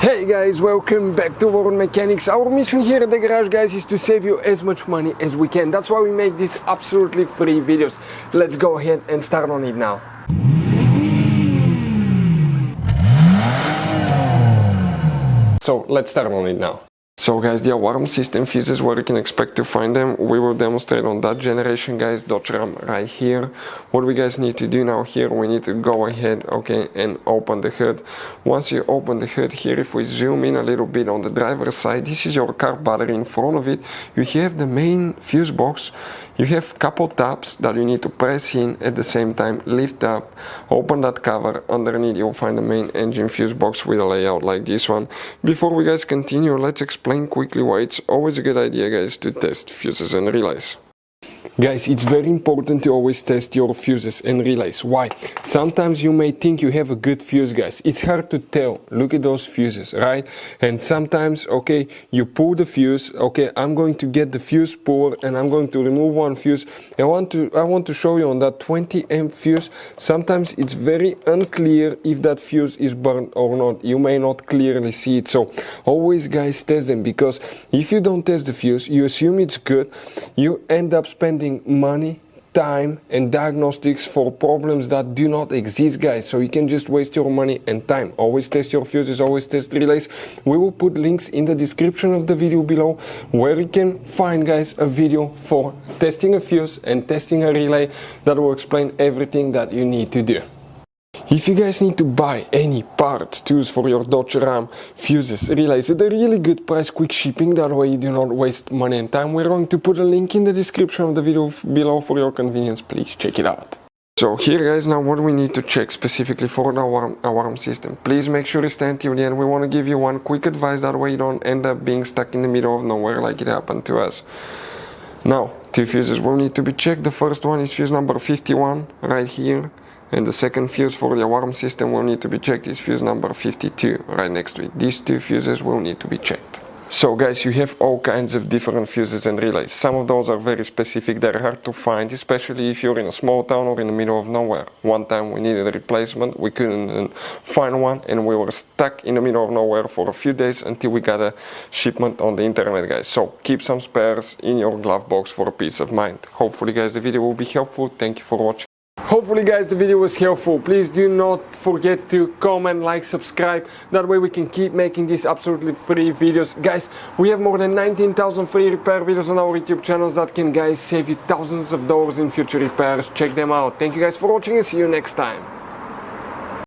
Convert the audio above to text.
Hey guys, welcome back to World Mechanics. Our mission here at the garage, guys, is to save you as much money as we can. That's why we make these absolutely free videos. Let's go ahead and start on it now. So let's start on it now. So guys, the alarm system fuses, where you can expect to find them, we will demonstrate on that generation, guys, Dodge Ram right here. What we guys need to do now here, we need to go ahead, okay, and open the hood. Once you open the hood here, if we zoom in a little bit on the driver's side, this is your car battery. In front of it, you have the main fuse box. You have couple tabs that you need to press in at the same time, lift up, open that cover. Underneath you'll find the main engine fuse box with a layout like this one. Before we guys continue, let's explain quickly why it's always a good idea, guys, to test fuses and relays. Guys, it's very important to always test your fuses and relays. Why? Sometimes you may think you have a good fuse, guys. It's hard to tell. Look at those fuses, right? And sometimes, okay, you pull the fuse. Okay, I'm going to get the fuse pulled and I'm going to remove one fuse. I want to show you on that 20 amp fuse. Sometimes it's very unclear if that fuse is burned or not. You may not clearly see it. So always, guys, test them, because if you don't test the fuse, you assume it's good. You end up spending money, time and diagnostics for problems that do not exist, guys. So you can just waste your money and time. Always test your fuses, always test relays. We will put links in the description of the video below where you can find, guys, a video for testing a fuse and testing a relay that will explain everything that you need to do. If you guys need to buy any parts, tools for your Dodge Ram, fuses, relays at a really good price, quick shipping, that way you do not waste money and time, we're going to put a link in the description of the video below for your convenience. Please check it out. So here, guys, now what we need to check specifically for the alarm system. Please make sure you stay until the end. We want to give you one quick advice, that way you don't end up being stuck in the middle of nowhere like it happened to us. Now, two fuses will need to be checked. The first one is fuse number 51 right here. And the second fuse for the alarm system will need to be checked is fuse number 52 right next to it. These two fuses will need to be checked. So guys, you have all kinds of different fuses and relays. Some of those are very specific, they're hard to find, especially if you're in a small town or in the middle of nowhere. One time we needed a replacement, we couldn't find one, and we were stuck in the middle of nowhere for a few days until we got a shipment on the internet, guys. So keep some spares in your glove box for peace of mind. Hopefully, guys, the video will be helpful. Thank you for watching. Hopefully, guys, the video was helpful. Please do not forget to comment, like, subscribe. That way we can keep making these absolutely free videos. Guys, we have more than 19,000 free repair videos on our YouTube channels that can, guys, save you thousands of dollars in future repairs. Check them out. Thank you guys for watching and see you next time.